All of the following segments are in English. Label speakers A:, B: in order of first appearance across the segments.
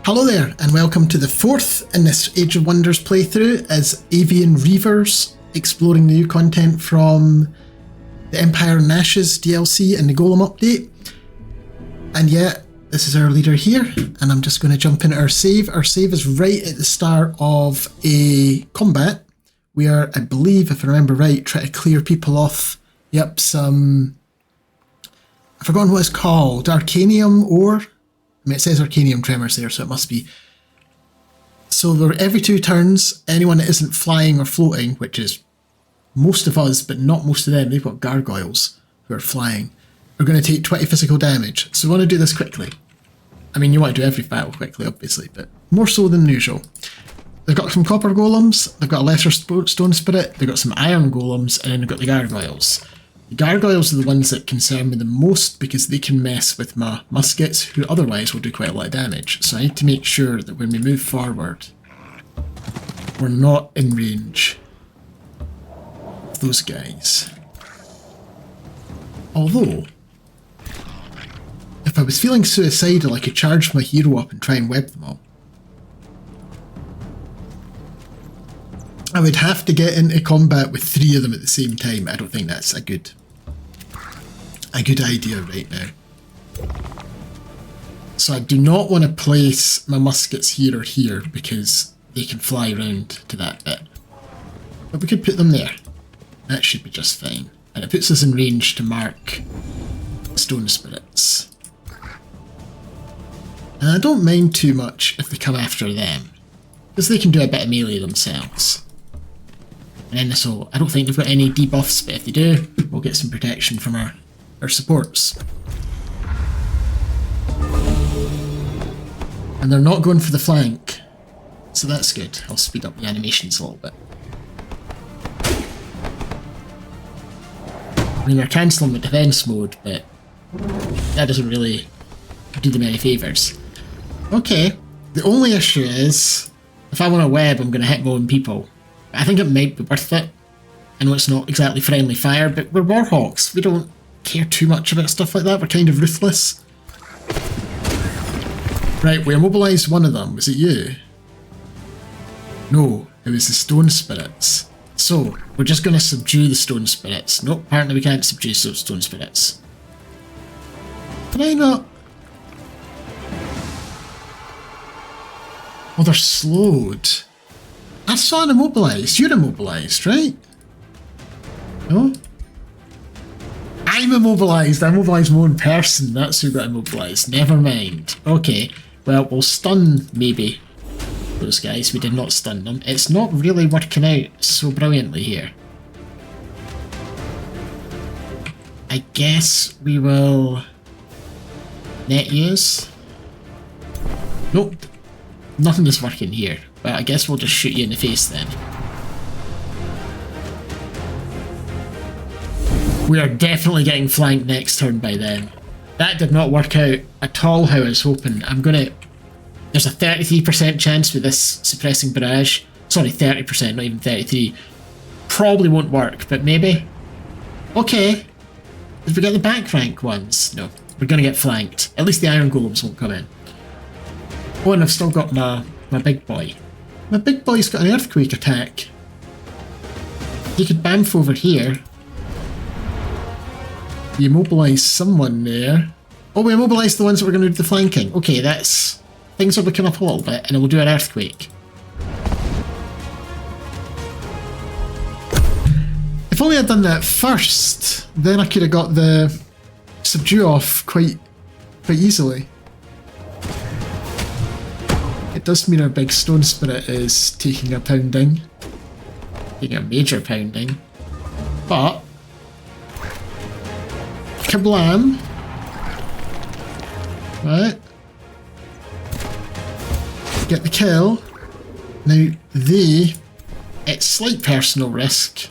A: Hello there, and welcome to the fourth in this Age of Wonders playthrough as Avian Reavers, exploring new content from the Empire and Ashes DLC and the Golem update. And yeah, this is our leader here, and I'm just going to jump into our save. Our save is right at the start of a combat. We are, I believe, if I remember right, trying to clear people off. Yep, some... I've forgotten what it's called. Arcanium ore? I mean, it says Arcanium tremors there, so it must be. So every 2 turns, anyone that isn't flying or floating, which is most of us, but not most of them, they've got gargoyles who are flying, are going to take 20 physical damage. So we want to do this quickly. I mean, you want to do every battle quickly, obviously, but more so than usual. They've got some copper golems, they've got a lesser stone spirit, they've got some iron golems, and then they've got the gargoyles. The gargoyles are the ones that concern me the most because they can mess with my muskets, who otherwise will do quite a lot of damage. So I need to make sure that when we move forward, we're not in range of those guys. Although, if I was feeling suicidal, I could charge my hero up and try and web them all. I would have to get into combat with 3 of them at the same time. I don't think that's a good idea right now. So I do not want to place my muskets here or here because they can fly around to that bit. But we could put them there. That should be just fine. And it puts us in range to mark stone spirits. And I don't mind too much if they come after them, because they can do a bit of melee themselves. And then this will, I don't think they've got any debuffs, but if they do, we'll get some protection from our supports. And they're not going for the flank, so that's good. I'll speed up the animations a little bit. I mean, they're cancelling the defense mode, but that doesn't really do them any favours. Okay, the only issue is, if I want a web, I'm going to hit my own people. I think it might be worth it. I know it's not exactly friendly fire, but we're Warhawks. We don't care too much about stuff like that. We're kind of ruthless. Right, we immobilised one of them. Was it you? No, it was the stone spirits. So, we're just going to subdue the stone spirits. Nope, apparently we can't subdue stone spirits. Can I not? Oh, they're slowed. I saw an immobilised. You're immobilised, right? No? I'm immobilised. I immobilised my own person. That's who got immobilised. Never mind. Okay. Well, we'll stun, maybe, those guys. We did not stun them. It's not really working out so brilliantly here. I guess we will net use. Nope. Nothing is working here. Well, I guess we'll just shoot you in the face then. We are definitely getting flanked next turn by them. That did not work out at all how I was hoping. There's a 33% chance with this suppressing barrage. Sorry, 30%, not even 33. Probably won't work, but maybe. Okay. Did we get the back rank ones? No. We're going to get flanked. At least the iron golems won't come in. Oh, and I've still got my big boy. My big boy's got an earthquake attack. He could bamf over here. We immobilise someone there. Oh, we immobilised the ones that were going to do the flanking. Okay, that's... Things are looking up a little bit, and we'll do an earthquake. If only I'd done that first, then I could have got the subdue off quite easily. It does mean our big stone spirit is taking a pounding. Taking a major pounding. But... Kablam! Right. Get the kill. Now, it's slight personal risk.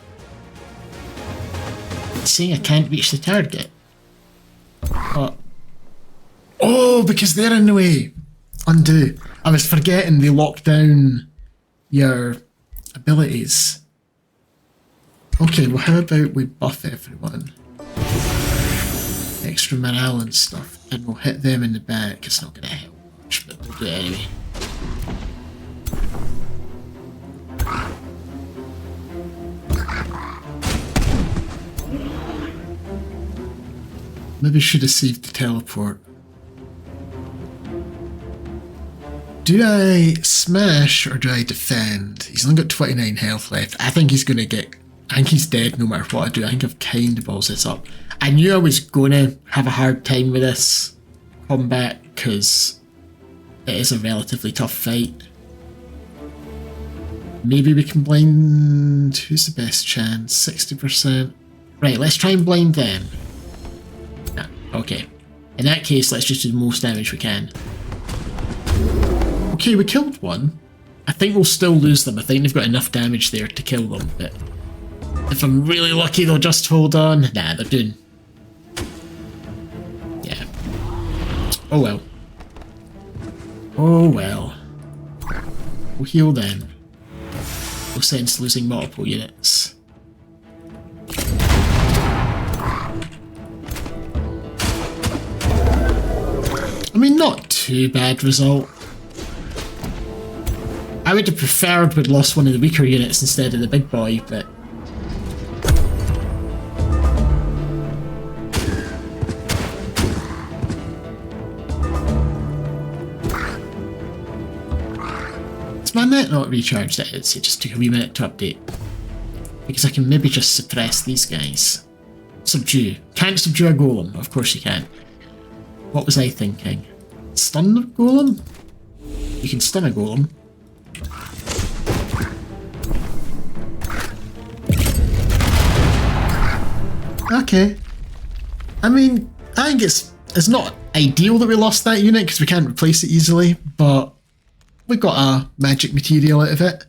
A: It's saying I can't reach the target. But... Oh, because they're in the way! Undo. I was forgetting they lock down your abilities. Okay, well how about we buff everyone? Extra morale and stuff, and we'll hit them in the back. It's not going to help much, but we'll do it anyway. Maybe I should have saved the teleport. Do I smash or do I defend? He's only got 29 health left. I think he's going to get... I think he's dead no matter what I do. I think I've kind of balls this up. I knew I was going to have a hard time with this combat because it is a relatively tough fight. Maybe we can blind... Who's the best chance? 60%. Right, let's try and blind them. Yeah, okay. In that case, let's just do the most damage we can. Okay, we killed one. I think we'll still lose them. I think they've got enough damage there to kill them, but if I'm really lucky, they'll just hold on. Nah, they're doing... Yeah. Oh well. Oh well. We'll heal them. No sense losing multiple units. I mean, not too bad result. I would have preferred we'd lost one of the weaker units instead of the big boy, but... Is my net not recharged? It is. It just took a wee minute to update. Because I can maybe just suppress these guys. Subdue. Can't subdue a golem. Of course you can. What was I thinking? Stun a golem? You can stun a golem. Okay. I mean, I think it's not ideal that we lost that unit because we can't replace it easily, but we got a magic material out of it.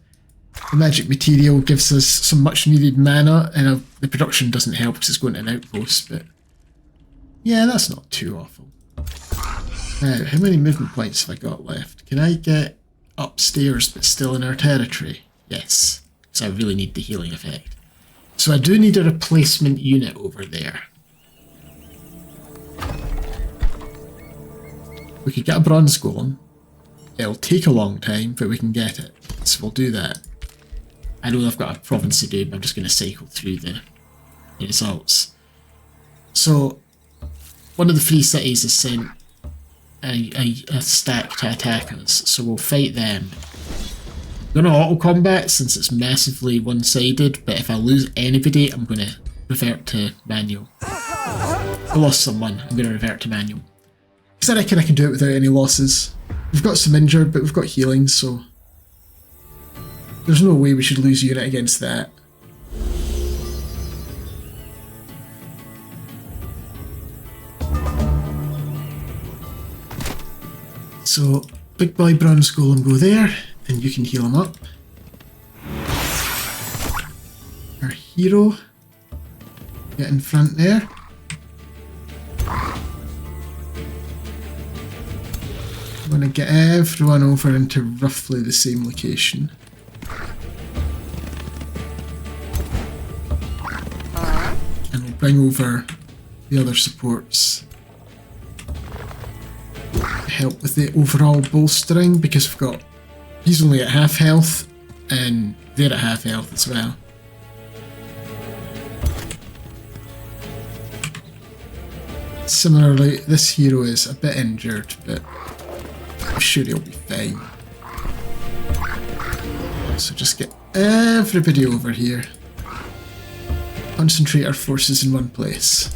A: The magic material gives us some much needed mana, and the production doesn't help because it's going to an outpost, but yeah, that's not too awful. Now, how many movement points have I got left? Can I get upstairs but still in our territory? Yes, because I really need the healing effect. So I do need a replacement unit over there. We could get a bronze golem. It'll take a long time, but we can get it. So we'll do that. I know I've got a province to do, but I'm just going to cycle through the results. So, one of the free cities has sent a stack to attack us, so we'll fight them. I'm going to auto-combat since it's massively one-sided, but if I lose anybody, I'm going to revert to manual. I lost someone, I'm going to revert to manual. Because I reckon I can do it without any losses. We've got some injured, but we've got healing, so there's no way we should lose a unit against that. So, big boy bronze golem go there, and you can heal him up. Our hero, get in front there. I'm going to get everyone over into roughly the same location. And we'll bring over the other supports to help with the overall bolstering, because we've got... He's only at half health, and they're at half health as well. Similarly, this hero is a bit injured, but I'm sure he'll be fine. So just get everybody over here. Concentrate our forces in one place.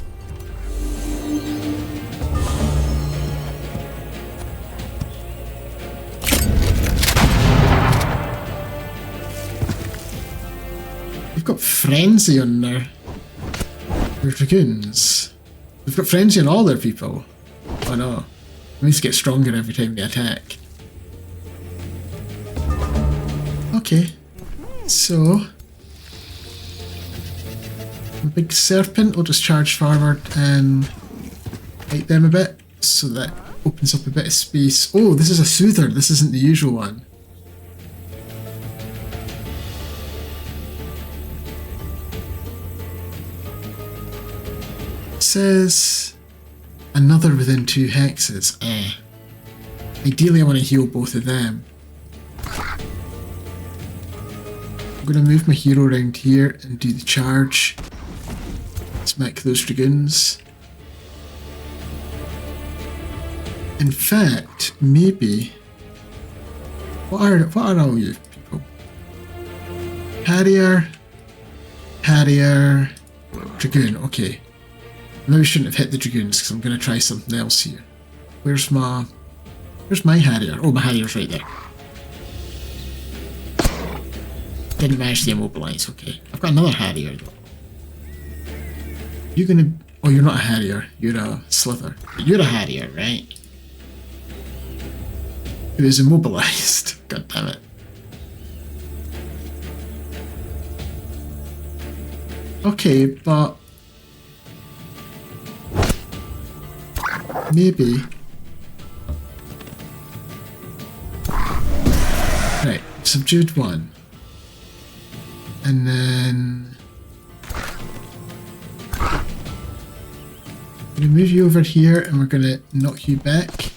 A: We've got Frenzy on our dragoons. We've got Frenzy on all their people. Oh no. We need to get stronger every time they attack. Okay. So... the big serpent will just charge forward and fight them a bit, so that opens up a bit of space. Oh, this is a soother. This isn't the usual one. It says another within 2 hexes. Ideally I want to heal both of them. I'm going to move my hero around here and do the charge. Smack those dragoons. In fact, maybe... What are all you people? Harrier, Dragoon, okay. Maybe I shouldn't have hit the Dragoons because I'm going to try something else here. Where's my Harrier? Oh, my Harrier's right there. Didn't manage to immobilize, okay. I've got another Harrier though. You're gonna... Oh, you're not a Harrier, you're a Slither. But you're a Harrier, right? It was immobilized. God damn it. Okay, but... Maybe... Right, subdued one. And then... I'm going to move you over here and we're going to knock you back.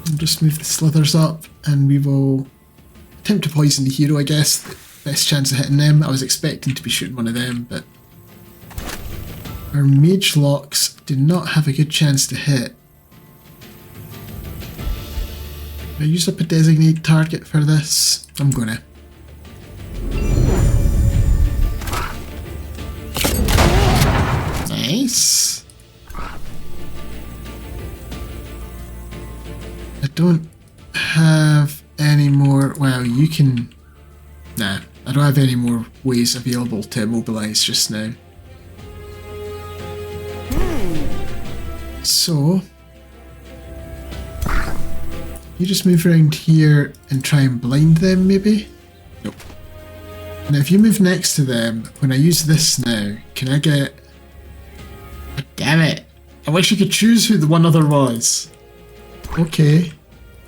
A: And just move the slithers up and we will attempt to poison the hero, I guess. The best chance of hitting them. I was expecting to be shooting one of them, but our mage locks did not have a good chance to hit. Can I use up a designate target for this? I'm gonna. Nice. I don't have any more. Well, you can. Nah, I don't have any more ways available to immobilize just now. So, you just move around here and try and blind them, maybe? Nope. Now, if you move next to them, when I use this now, can I get... Oh, damn it! I wish you could choose who the one other was. Okay.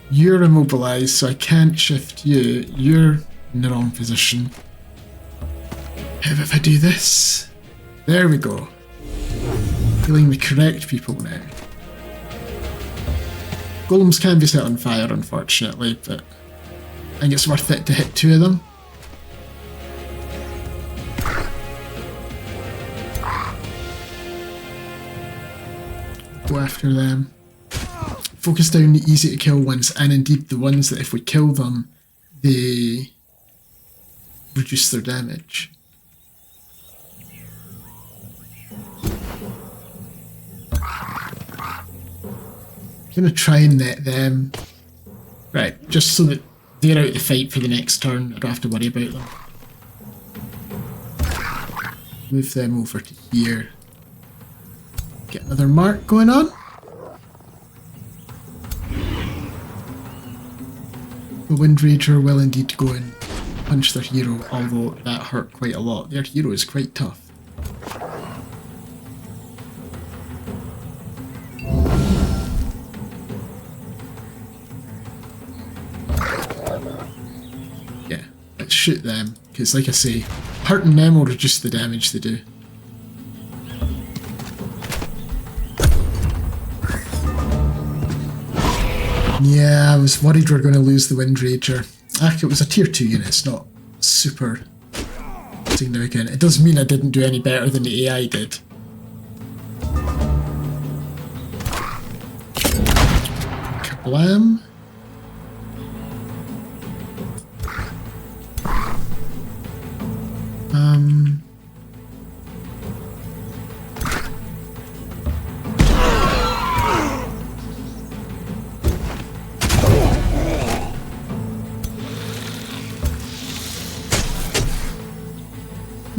A: You're immobilized, so I can't shift you. You're in the wrong position. How if I do this? There we go. Killing the correct people now. Golems can be set on fire, unfortunately, but I think it's worth it to hit two of them. Go after them. Focus down the easy to kill ones, and indeed the ones that if we kill them, they reduce their damage. I'm going to try and net them. Right, just so that they're out of the fight for the next turn. I don't have to worry about them. Move them over to here. Get another mark going on. The Wind Rager will indeed go and punch their hero, although that hurt quite a lot. Their hero is quite tough. Let's shoot them, because like I say, hurting them will reduce the damage they do. Yeah, I was worried we were going to lose the Wind Rager. It was a tier 2 unit, it's not super significant. It does mean I didn't do any better than the AI did. Kablam.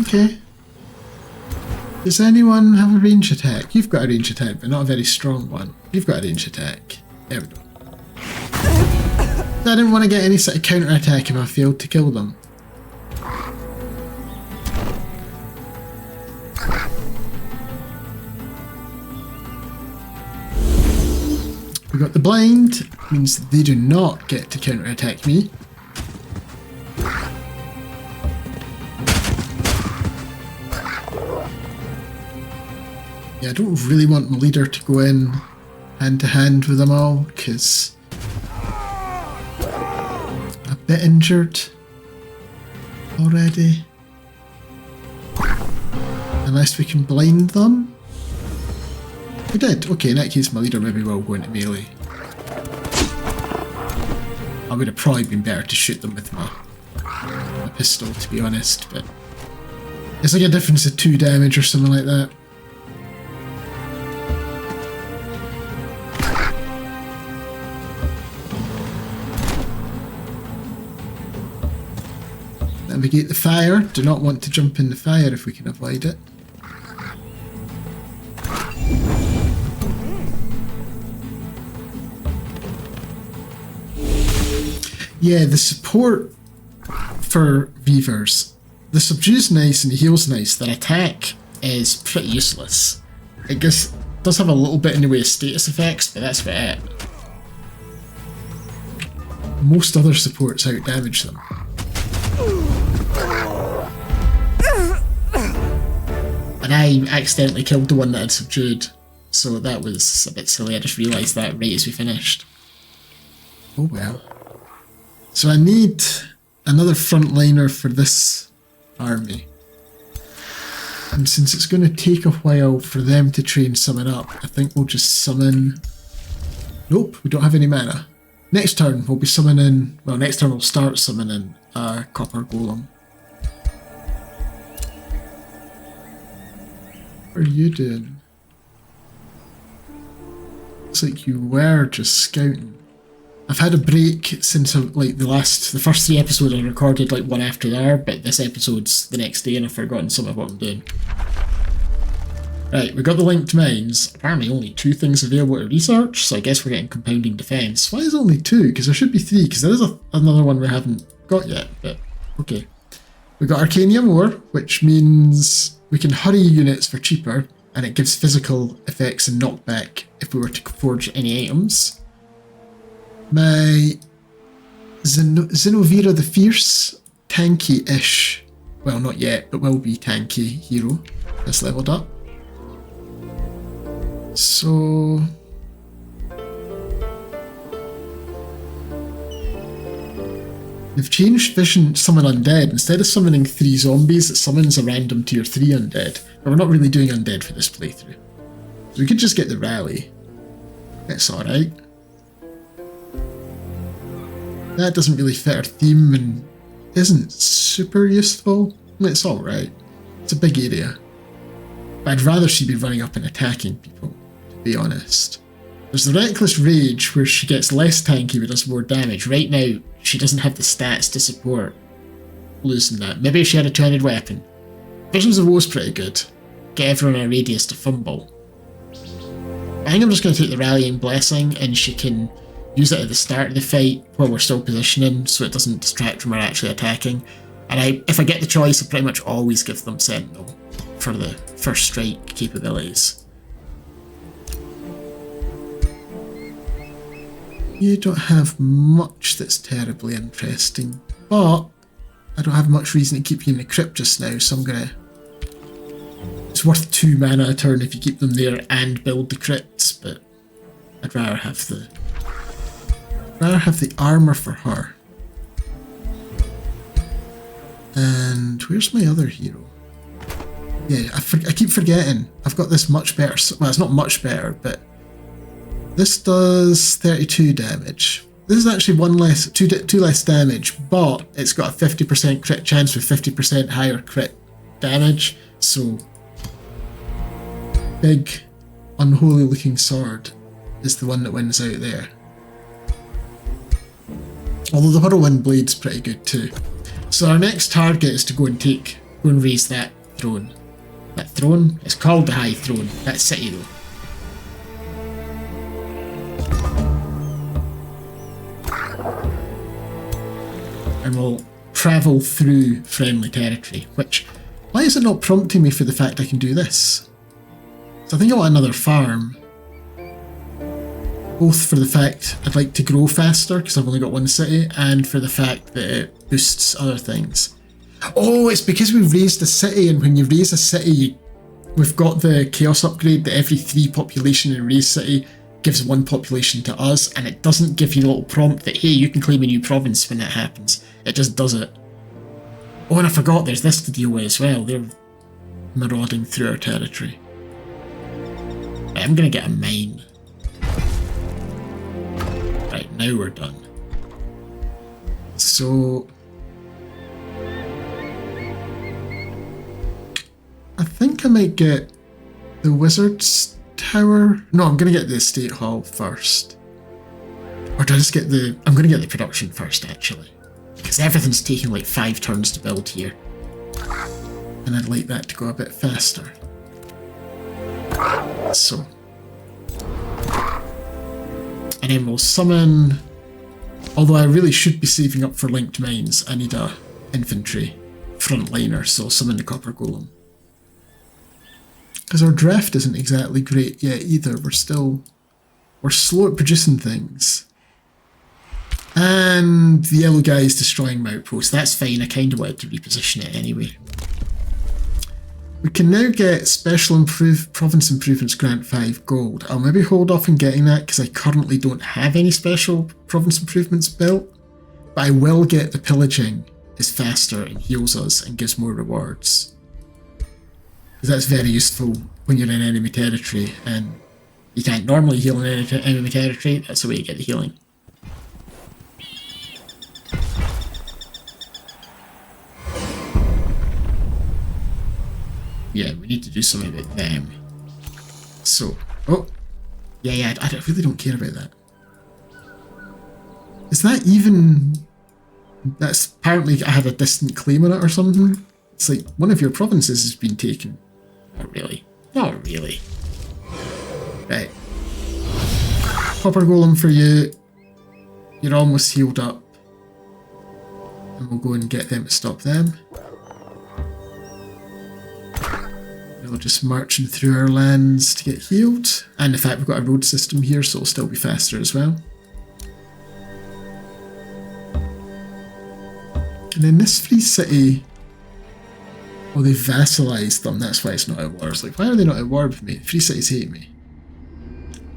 A: Okay. Does anyone have a range attack? You've got a range attack, but not a very strong one. You've got a range attack. There we go. I didn't want to get any sort of counter attack if I failed to kill them. We got the blind, means they do not get to counter attack me. Yeah, I don't really want my leader to go in hand to hand with them all, because a bit injured already. Unless we can blind them. We did. Okay, in that case my leader maybe will go into melee. I would have probably been better to shoot them with my pistol, to be honest, but it's like a difference of 2 damage or something like that. Navigate the fire. Do not want to jump in the fire if we can avoid it. Yeah, the support for Reavers. The subdue's nice and the heal's nice. Their attack is pretty useless. It does have a little bit in the way of status effects, but that's about it. Most other supports out-damage them. And I accidentally killed the one that had subdued, so that was a bit silly. I just realised that right as we finished. Oh well. So I need another frontliner for this army. And since it's going to take a while for them to train summon up, I think we'll just summon... Nope, we don't have any mana. Next turn we'll be summoning... Well, next turn we'll start summoning our Copper Golem. What are you doing? Looks like you were just scouting. I've had a break since like the first 3 episodes I recorded like one after the other, but this episode's the next day and I've forgotten some of what I'm doing. Right, we got the linked mines. Apparently only 2 things available to research, so I guess we're getting compounding defense. Why is it only 2? Because there should be 3, because there is another one we haven't got yet, but okay. We got Arcanium ore, which means we can hurry units for cheaper, and it gives physical effects and knockback if we were to forge any items. My Zinovira the Fierce, tanky-ish, well not yet, but will be tanky hero, that's leveled up. So... they've changed Vision Summon Undead. Instead of summoning 3 zombies, it summons a random tier 3 undead. But we're not really doing undead for this playthrough. So we could just get the rally. It's alright. That doesn't really fit our theme and isn't super useful. It's alright. It's a big area. But I'd rather she be running up and attacking people, to be honest. There's the Reckless Rage, where she gets less tanky but does more damage. Right now, she doesn't have the stats to support losing that. Maybe if she had a 2-handed weapon. Visions of Woe's pretty good. Get everyone in a radius to fumble. I think I'm just going to take the Rallying Blessing, and she can use it at the start of the fight while we're still positioning, so it doesn't distract from her actually attacking. And if I get the choice, I pretty much always give them Sentinel for the first strike capabilities. You don't have much that's terribly interesting, but I don't have much reason to keep you in the crypt just now, so I'm gonna... It's worth 2 mana a turn if you keep them there and build the crypts, but I'd rather have the... armour for her. And where's my other hero? Yeah, I keep forgetting. I've got this much better... Well, it's not much better, but... This does 32 damage. This is actually 2 less damage, but it's got a 50% crit chance with 50% higher crit damage, so... Big, unholy looking sword is the one that wins out there. Although the Whirlwind Blade's pretty good too. So our next target is to go and raise that throne. That throne? It's called the High Throne. That city though. And we'll travel through friendly territory, which, why is it not prompting me for the fact I can do this? So I think I want another farm. Both for the fact I'd like to grow faster, because I've only got 1 city, and for the fact that it boosts other things. Oh, it's because we've raised a city, and when you raise a city, we've got the Chaos upgrade that every 3 population in a raised city gives one population to us, and it doesn't give you a little prompt that, hey, you can claim a new province when that happens. It just does it. Oh, and I forgot, there's this to deal with as well. They're marauding through our territory. Right, I'm gonna get a mine. Right, now we're done. So I think I might get the Wizard's Tower. No, I'm gonna get the Estate Hall first. Or do I just get the... I'm gonna get the production first, actually. Because everything's taking like 5 turns to build here. And I'd like that to go a bit faster. So. And then we'll summon... Although I really should be saving up for linked mines, I need a infantry frontliner, so I'll summon the Copper Golem. Because our draft isn't exactly great yet either. We're slow at producing things. And the yellow guy is destroying my outpost. That's fine, I kind of wanted to reposition it anyway. We can now get special province improvements grant 5 gold. I'll maybe hold off on getting that because I currently don't have any special province improvements built. But I will get the pillaging is faster and heals us and gives more rewards. Because that's very useful when you're in enemy territory, and you can't normally heal in enemy territory. That's the way you get the healing. Yeah, we need to do something about them. So, oh, yeah, I really don't care about that. Is that even... That's apparently I have a distant claim on it or something. It's like, one of your provinces has been taken. Not really. Not really. Right. Copper Golem for you. You're almost healed up. And we'll go and get them to stop them. We're just marching through our lands to get healed. And in fact, we've got a road system here, so it'll still be faster as well. And then this free city... Oh, they vassalized them, that's why it's not at war. It's like, why are they not at war with me? Free cities hate me.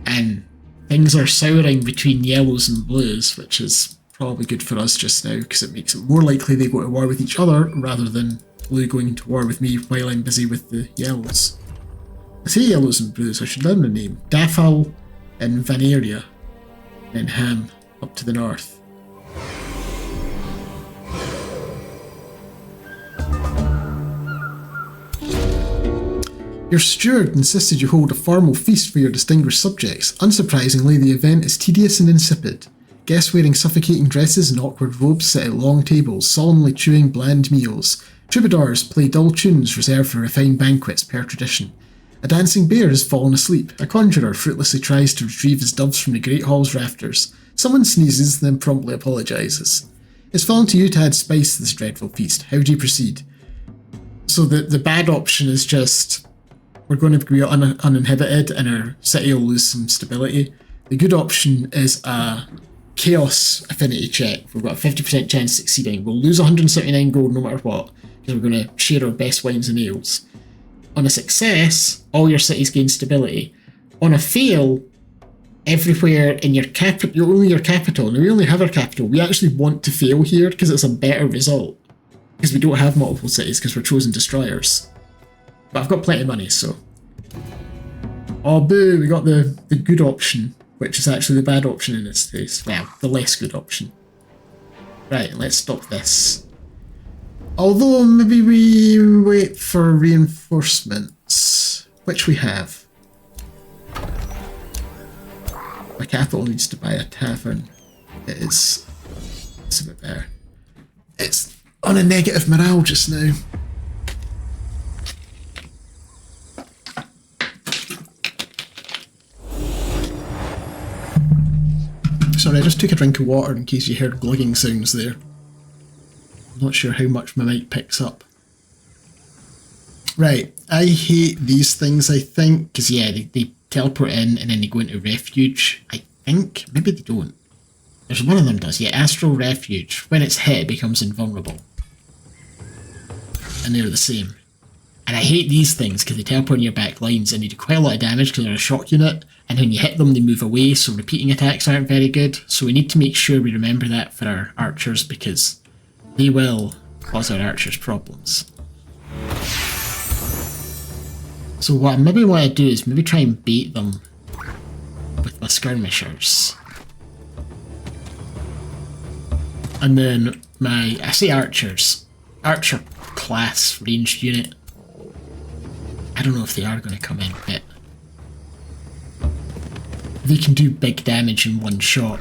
A: And things are souring between yellows and blues, which is probably good for us just now, because it makes it more likely they go to war with each other, rather than blue going to war with me while I'm busy with the yellows. I say yellows and blues, I should learn the name. Daffal and Vanaria, and Ham up to the north. Your steward insisted you hold a formal feast for your distinguished subjects. Unsurprisingly, the event is tedious and insipid. Guests wearing suffocating dresses and awkward robes sit at long tables, solemnly chewing bland meals. Troubadours play dull tunes reserved for refined banquets per tradition. A dancing bear has fallen asleep. A conjurer fruitlessly tries to retrieve his doves from the Great Hall's rafters. Someone sneezes, then promptly apologises. It's fallen to you to add spice to this dreadful feast. How do you proceed? So the bad option is just... We're going to be uninhibited and our city will lose some stability. The good option is a chaos affinity check. We've got a 50% chance of succeeding. We'll lose 179 gold no matter what, because we're going to share our best wines and ales. On a success, all your cities gain stability. On a fail, everywhere in your capital, only your capital, and we only have our capital. We actually want to fail here because it's a better result. Because we don't have multiple cities because we're chosen destroyers. But I've got plenty of money, so... Oh boo, we got the good option, which is actually the bad option in this case. Well, the less good option. Right, let's stop this. Although, maybe we wait for reinforcements, which we have. My capital needs to buy a tavern. It's a bit better. It's on a negative morale just now. Sorry, I just took a drink of water in case you heard glugging sounds there. I'm not sure how much my mic picks up. Right, I hate these things, I think, because yeah, they teleport in and then they go into refuge. I think, maybe they don't. There's one of them does, yeah, Astral Refuge. When it's hit, it becomes invulnerable. And they're the same.
B: And I hate these things because they teleport in your back lines and they do quite a lot of damage because they're a shock unit. And when you hit them, they move away, so repeating attacks aren't very good. So we need to make sure we remember that for our archers because they will cause our archers problems. So what I maybe want to do is maybe try and bait them with my skirmishers. And then I say archers, archer class ranged unit. I don't know if they are going to come in, but they can do big damage in one shot.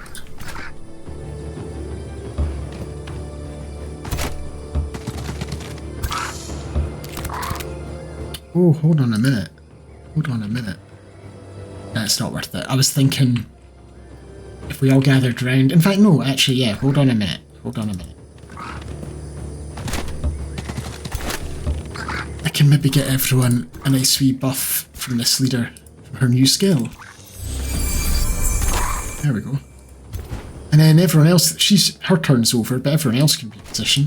B: Oh, hold on a minute. Hold on a minute. That's not worth it. I was thinking if we all gathered round. In fact, no, actually, yeah, hold on a minute. Hold on a minute. I can maybe get everyone a nice wee buff from this leader for her new skill. There we go. And then everyone else, her turn's over, but everyone else can be in position.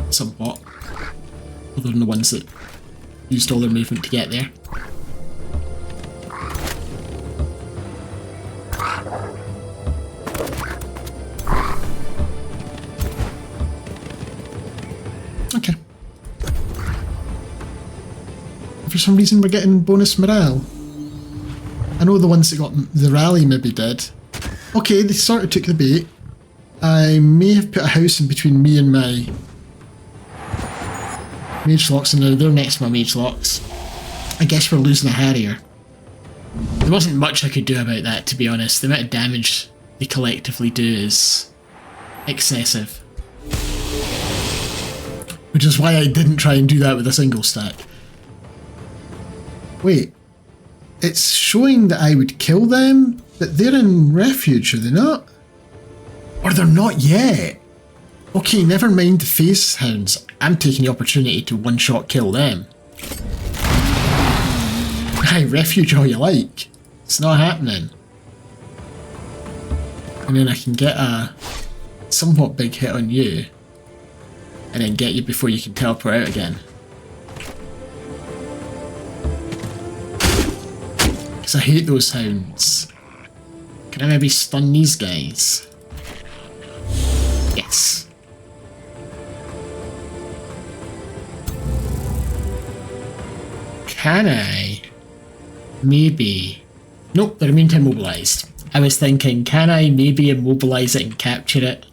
B: Somewhat. Other than the ones that used all their movement to get there. Okay. For some reason we're getting bonus morale. I know the ones that got the rally maybe did. Okay, they sort of took the bait. I may have put a house in between me and my mage locks, and now they're next to my mage locks. I guess we're losing a Harrier. There wasn't much I could do about that, to be honest. The amount of damage they collectively do is excessive. Which is why I didn't try and do that with a single stack. Wait. It's showing that I would kill them, but they're in refuge, are they not? Or they're not yet. Okay, never mind the phase hounds. I'm taking the opportunity to one-shot kill them. Aye, refuge all you like. It's not happening. And then I can get a somewhat big hit on you. And then get you before you can teleport out again. Because I hate those hounds. Can I maybe stun these guys? Yes. Can I maybe... Nope, they're meantime immobilized. I was thinking, can I maybe immobilize it and capture it?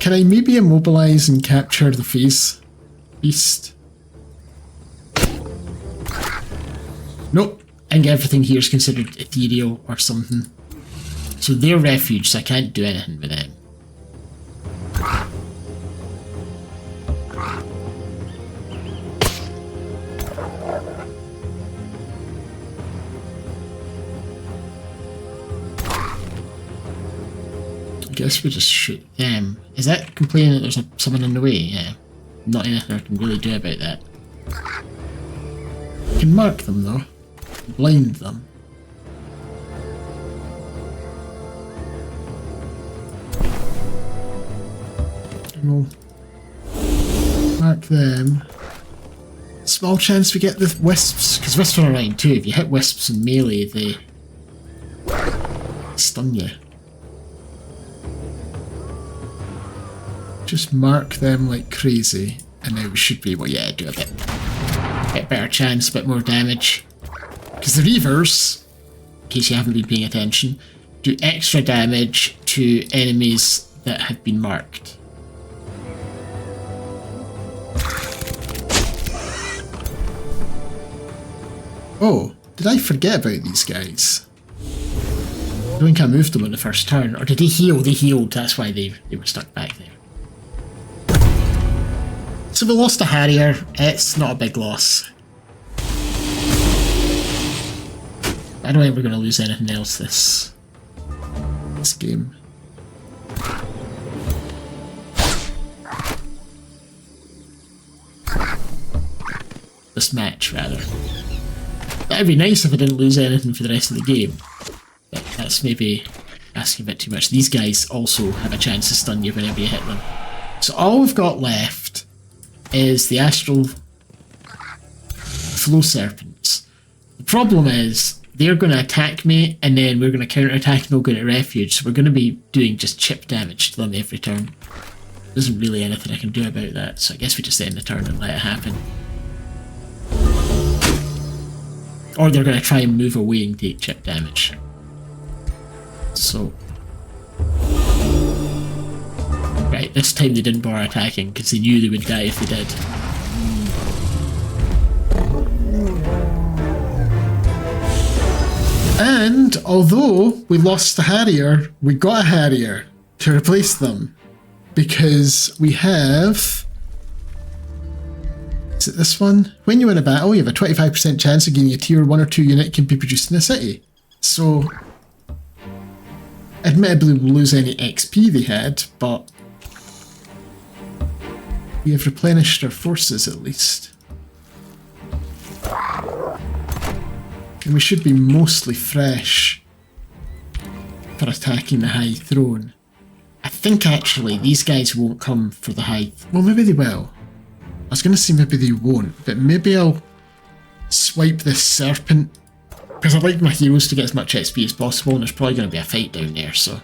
B: Can I maybe immobilize and capture the face beast? Nope. I think everything here is considered ethereal or something. So they're refuge, so I can't do anything with them. I guess we just shoot them. Is that complaining that there's someone in the way? Yeah. Not anything I can really do about that. I can mark them though. Blind them. We'll mark them. Small chance we get the wisps, because wisps are around too. If you hit wisps in melee, they stun you. Just mark them like crazy, and now we should be able, yeah, do a bit better chance, a bit more damage. Because the Reavers, in case you haven't been paying attention, do extra damage to enemies that have been marked. Oh, did I forget about these guys? I don't think I moved them on the first turn. Or did they heal? They healed, that's why they were stuck back there. So we lost a Harrier. It's not a big loss. I don't think we're going to lose anything else this game. This match, rather. That'd be nice if I didn't lose anything for the rest of the game. But that's maybe asking a bit too much. These guys also have a chance to stun you whenever you hit them. So all we've got left is the Astral slow serpents. The problem is they're going to attack me, and then we're going to counter-attack and they'll go to refuge, so we're going to be doing just chip damage to them every turn. There isn't really anything I can do about that, so I guess we just end the turn and let it happen. Or they're going to try and move away and take chip damage. So... Right, this time they didn't bother attacking because they knew they would die if they did.
A: And although we lost the Harrier, we got a Harrier to replace them. Because we have... Is it this one? When you win a battle, you have a 25% chance of getting a tier 1 or 2 unit can be produced in a city. So... Admittedly, we'll lose any XP they had, but... We have replenished our forces at least. And we should be mostly fresh for attacking the High Throne.
B: I think actually these guys won't come for the High...
A: Well, maybe they will. I was going to say maybe they won't, but maybe I'll swipe this Serpent. Because I'd like my heroes to get as much XP as possible, and there's probably going to be a fight down there, so...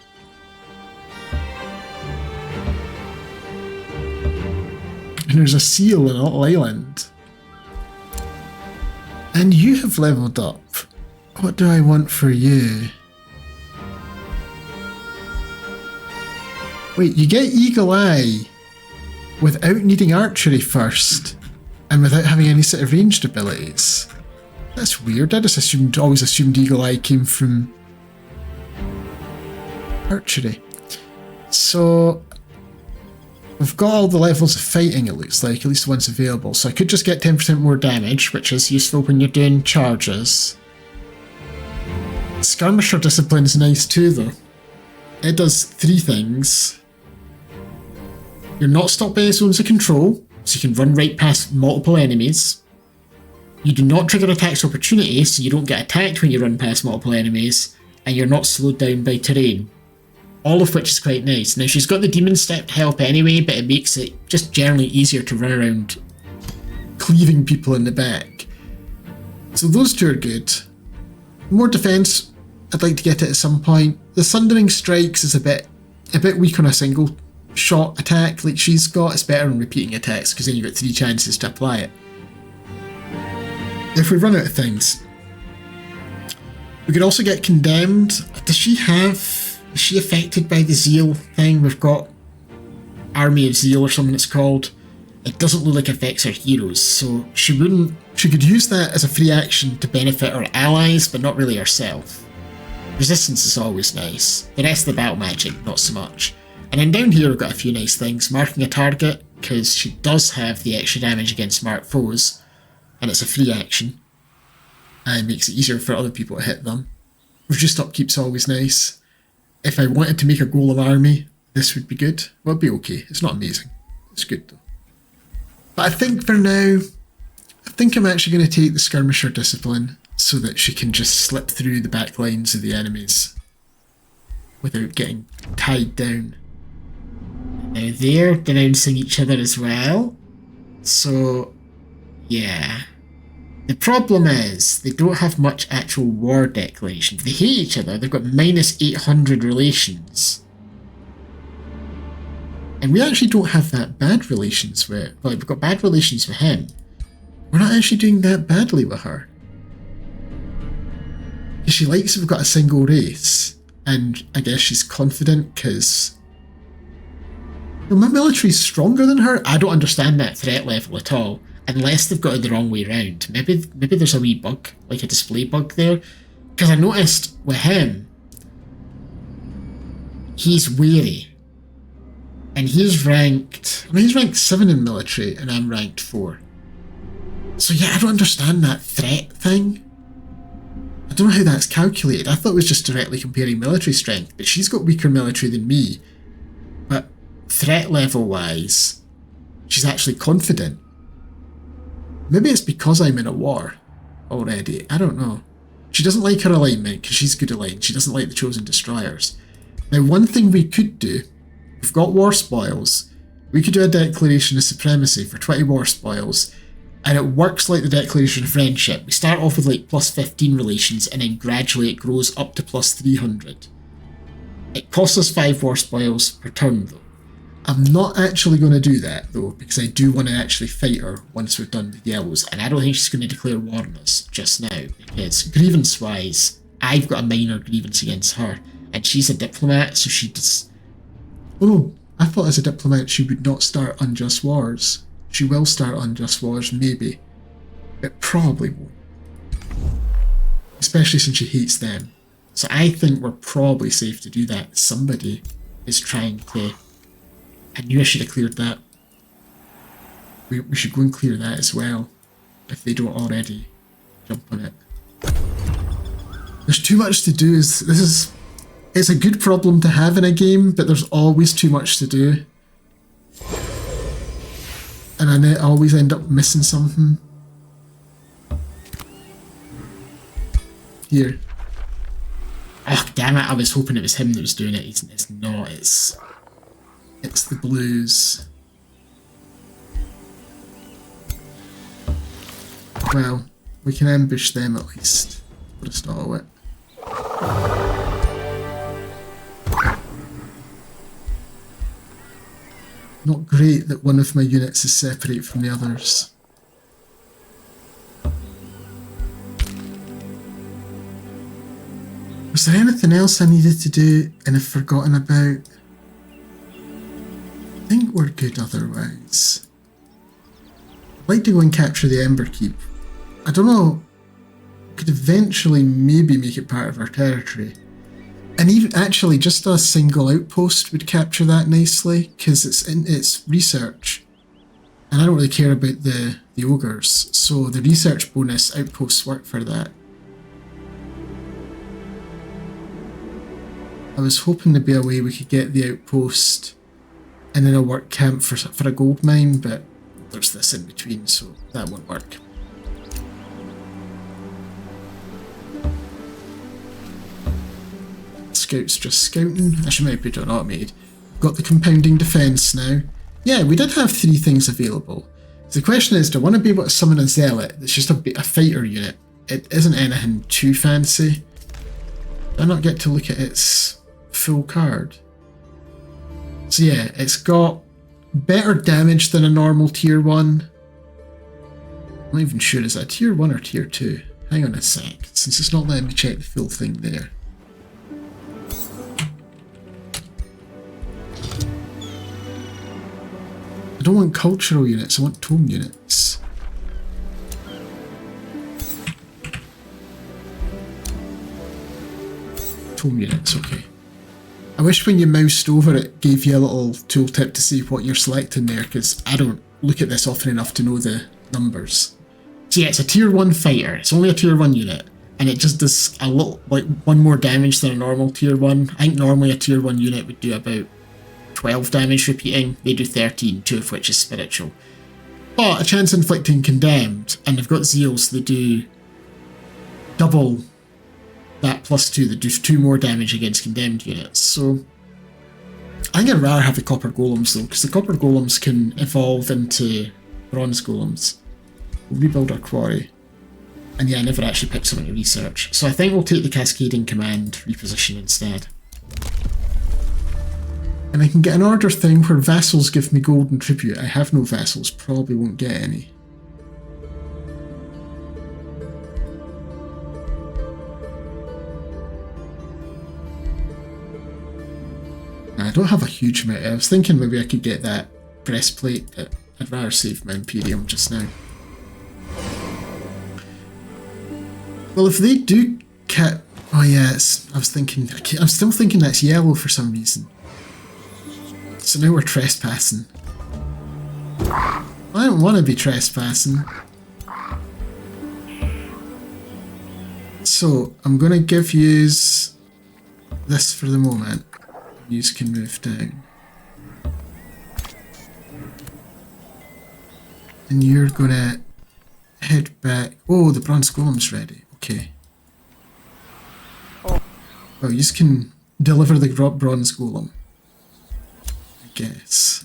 A: And there's a seal in a little island. And you have leveled up. What do I want for you? Wait, you get Eagle Eye without needing archery first, and without having any sort of ranged abilities. That's weird. I just always assumed Eagle Eye came from archery. So we've got all the levels of fighting, it looks like, at least the ones available. So I could just get 10% more damage, which is useful when you're doing charges. Skirmisher Discipline is nice too, though. It does 3 things. You're not stopped by any zones of control, so you can run right past multiple enemies. You do not trigger attacks of opportunity, so you don't get attacked when you run past multiple enemies, and you're not slowed down by terrain. All of which is quite nice. Now, she's got the demon step to help anyway, but it makes it just generally easier to run around cleaving people in the back. So those two are good. More defense, I'd like to get it at some point. The Sundering Strikes is a bit weak on a single shot attack like she's got. It's better on repeating attacks because then you've got 3 chances to apply it. If we run out of things, we could also get Condemned. Is she affected by the Zeal thing? We've got Army of Zeal or something it's called. It doesn't look like it affects our heroes, so she could use that as a free action to benefit our allies, but not really herself. Resistance is always nice. The rest of the battle magic, not so much. And then down here we've got a few nice things. Marking a target, because she does have the extra damage against marked foes, and it's a free action. And it makes it easier for other people to hit them. Reduced upkeep's always nice. If I wanted to make a Golem army, this would be good. Well, it'd be okay. It's not amazing. It's good though. But I think for now, I think I'm actually going to take the Skirmisher Discipline so that she can just slip through the back lines of the enemies without getting tied down. Now they're denouncing each other as well. So, yeah. The problem is, they don't have much actual war declaration. They hate each other, they've got minus 800 relations. And we actually don't have that bad relations with... Well, we've got bad relations with him. We're not actually doing that badly with her. She likes that we've got a single race. And I guess she's confident because... Well, my military's stronger than her? I don't understand that threat level at all. Unless they've got it the wrong way around. Maybe there's a wee bug, like a display bug there. Because I noticed with him, he's wary. And he's ranked... I mean, he's ranked 7 in military, and I'm ranked 4. So yeah, I don't understand that threat thing. I don't know how that's calculated. I thought it was just directly comparing military strength, but she's got weaker military than me. But threat level wise, she's actually confident. Maybe it's because I'm in a war already. I don't know. She doesn't like her alignment because she's good aligned. She doesn't like the Chosen Destroyers. Now, one thing we could do, we've got war spoils. We could do a declaration of supremacy for 20 war spoils,
B: And it works like the Declaration of Friendship. We start off with like plus 15 relations, and then gradually it grows up to plus 300. It costs us 5 war spoils per turn though. I'm not actually going to do that though, because I do want to actually fight her once we're done with yellows, and I don't think she's going to declare war on us just now, because grievance wise, I've got a minor grievance against her, and she's a diplomat, so she does... Oh no, I thought as a diplomat she would not start unjust wars. She will start unjust wars, maybe, but probably won't. Especially since she hates them. So I think we're probably safe to do that. Somebody is trying to... I knew I should have cleared that. We should go and clear that as well, if they don't already jump on it. There's too much to do. It's a good problem to have in a game, but there's always too much to do. And I always end up missing something. Here. Oh, damn it, I was hoping it was him that was doing it. It's not, it's the blues. Well, we can ambush them at least. Put a stall it. Not great that one of my units is separate from the others. Was there anything else I needed to do and have forgotten about? I think we're good otherwise. I'd like to go and capture the Ember Keep. I don't know, could eventually maybe make it part of our territory. And even actually just a single outpost would capture that nicely, because it's research. And I don't really care about the ogres, so the research bonus outposts work for that. I was hoping there'd be a way we could get the outpost and then a work camp for a gold mine, but there's this in between, so that won't work. Scouts just scouting. I should maybe put it on automated. Got the compounding defense now. Yeah, we did have 3 things available. So the question is, do I want to be able to summon a zealot that's just a fighter unit? It isn't anything too fancy. Do I not get to look at its full card? So yeah, it's got better damage than a normal tier 1. I'm not even sure, is that tier 1 or tier 2? Hang on a sec, since it's not letting me check the full thing there. I don't want cultural units, I want tome units. Tome units, okay. I wish when you moused over it gave you a little tooltip to see what you're selecting there, because I don't look at this often enough to know the numbers. So yeah, it's a tier 1 fighter, it's only a tier 1 unit, and it just does a little, like 1 more damage than a normal tier 1. I think normally a tier 1 unit would do about 12 damage repeating, they do 13, 2 of which is spiritual. But a chance inflicting condemned, and they've got zeal, so they do double that plus 2, they do 2 more damage against condemned units. So I think I'd rather have the copper golems though, because the copper golems can evolve into bronze golems. We'll rebuild our quarry. And yeah, I never actually picked something to research. So I think we'll take the cascading command reposition instead. And I can get an order thing where vassals give me gold and tribute. I have no vassals, probably won't get any. I don't have a huge amount. I was thinking maybe I could get that breastplate, but I'd rather save my Imperium just now. Well, if they do oh yes, I was thinking, I'm still thinking that's yellow for some reason. So now we're trespassing. I don't want to be trespassing. So I'm going to give yous this for the moment. Yous can move down. And you're going to head back. Oh, the bronze golem's ready. Okay. Well, yous can deliver the bronze golem, I guess.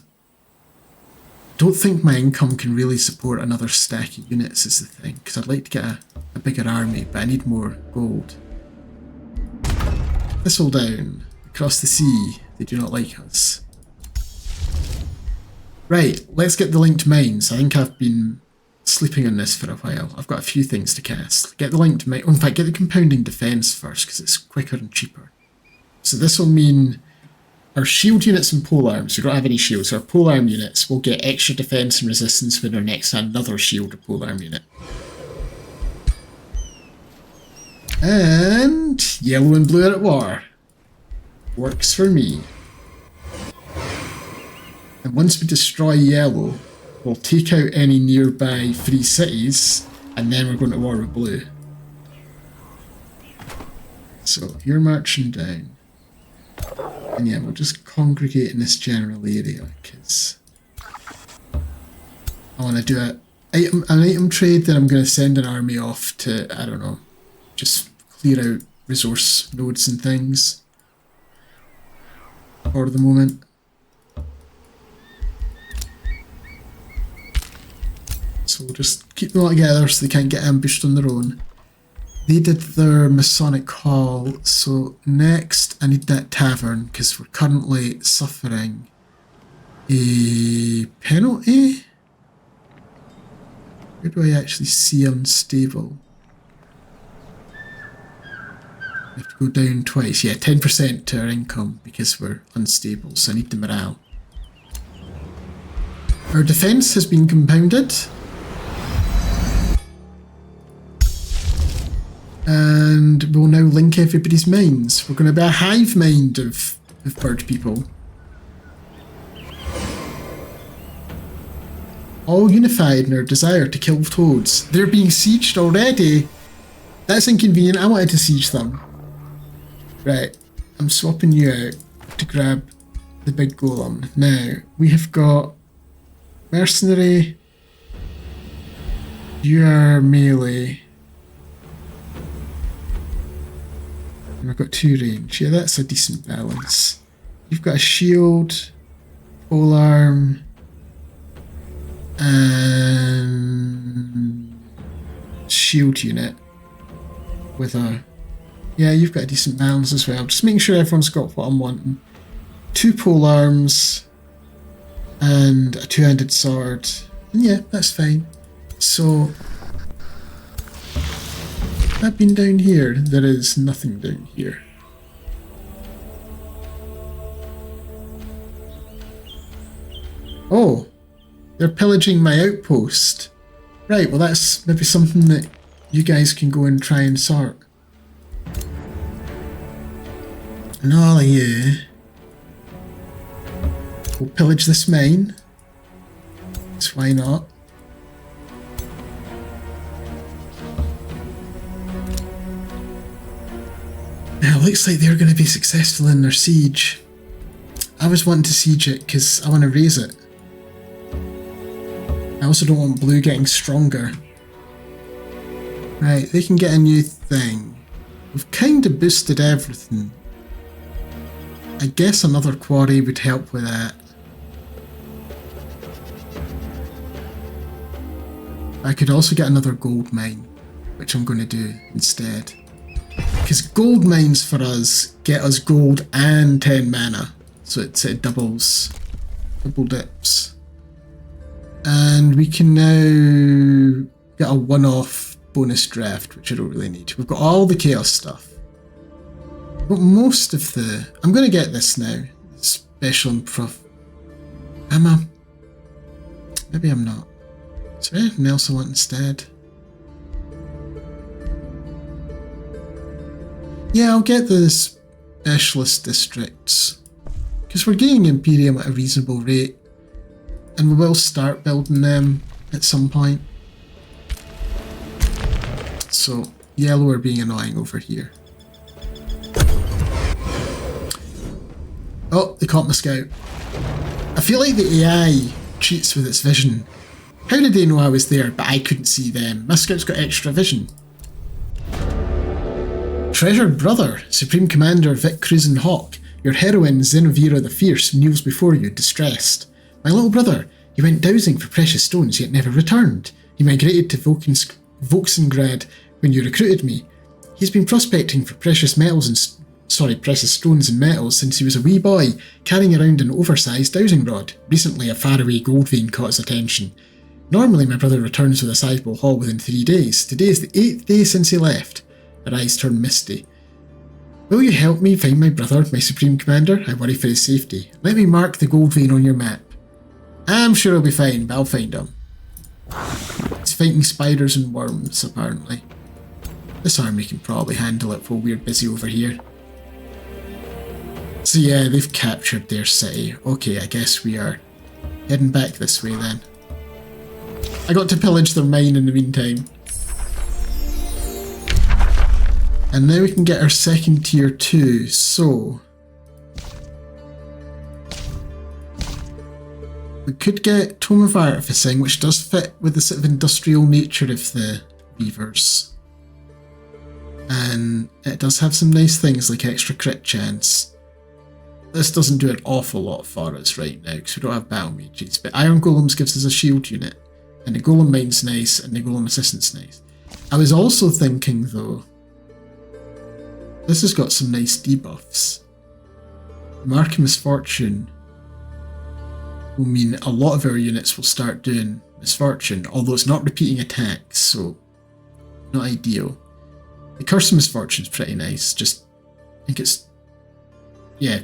A: don't think my income can really support another stack of units is the thing, because I'd like to get a bigger army, but I need more gold. Thistle down. Across the sea, they do not like us. Right, let's get the linked mines. I think I've been sleeping on this for a while. I've got a few things to cast. Get the linked mine. Oh, in fact, get the compounding defense first, because it's quicker and cheaper. So this will mean our shield units and polearms, we don't have any shields, so our polearm units will get extra defense and resistance when they're next to another shield or polearm unit. And yellow and blue are at war. Works for me. And once we destroy yellow, we'll take out any nearby free cities, and then we're going to war with blue. So you're marching down. And yeah, we'll just congregate in this general area, because I want to do an item trade, then I'm going to send an army off to, I don't know, just clear out resource nodes and things for the moment. So we'll just keep them all together so they can't get ambushed on their own. They did their Masonic Hall, so next I need that tavern, because we're currently suffering a penalty? Where do I actually see unstable? I have to go down twice. Yeah, 10% to our income because we're unstable, so I need the morale. Our defense has been compounded. And we'll now link everybody's minds. We're going to be a hive mind of bird people. All unified in our desire to kill toads. They're being sieged already. That's inconvenient. I wanted to siege them. Right, I'm swapping you out to grab the big golem. Now, we have got mercenary. You are melee. And we've got 2 range. Yeah, that's a decent balance. You've got a shield, polearm, and shield unit with a... Yeah, you've got a decent balance as well. Just making sure everyone's got what I'm wanting. 2 polearms and a 2-handed sword. And yeah, that's fine. So... I've been down here. There is nothing down here. Oh, they're pillaging my outpost. Right, well that's maybe something that you guys can go and try and sort. And all of you will pillage this mine. So why not? Now, it looks like they're going to be successful in their siege. I was wanting to siege it because I want to raise it. I also don't want blue getting stronger. Right, they can get a new thing. We've kind of boosted everything. I guess another quarry would help with that. I could also get another gold mine, which I'm going to do instead. Because gold mines for us get us gold and 10 mana, so it doubles, double dips. And we can now get a one-off bonus draft, which I don't really need. We've got all the chaos stuff. But most of the... I'm going to get this now. Special improv. Am I? Maybe I'm not. Is there anything else I want instead? Yeah, I'll get the specialist districts. Because we're getting Imperium at a reasonable rate. And we will start building them at some point. So, yellow are being annoying over here. Oh, they caught my scout. I feel like the AI cheats with its vision. How did they know I was there, but I couldn't see them? My scout's got extra vision. Treasured brother, Supreme Commander Vic Cruisin' Hawk, your heroine Zenovira the Fierce kneels before you, distressed. My little brother, He went dowsing for precious stones, yet never returned. He migrated to Volksongrad when you recruited me. He's been prospecting for precious stones and metals since he was a wee boy, carrying around an oversized dowsing rod. Recently, a faraway gold vein caught his attention. Normally, my brother returns with a sizable haul within 3 days. Today is the 8th day since he left. Her eyes turned misty. Will you help me find my brother, my Supreme Commander? I worry for his safety. Let me mark the gold vein on your map. I'm sure he'll be fine, but I'll find him. He's fighting spiders and worms, apparently. This army can probably handle it while we're busy over here. So yeah, they've captured their city. Okay, I guess we are heading back this way then. I got to pillage their mine in the meantime. And now we can get our second tier 2, so... we could get Tome of Artificing, which does fit with the sort of industrial nature of the Reavers. And it does have some nice things like extra crit chance. This doesn't do an awful lot for us right now because we don't have battle mages, but Iron Golems gives us a shield unit, and the Golem Mine's nice, and the Golem Assistant's nice. I was also thinking though, this has got some nice debuffs. Mark of Misfortune will mean a lot of our units will start doing Misfortune, although it's not repeating attacks, so not ideal. The Curse of Misfortune is pretty nice, just, I think it's, yeah,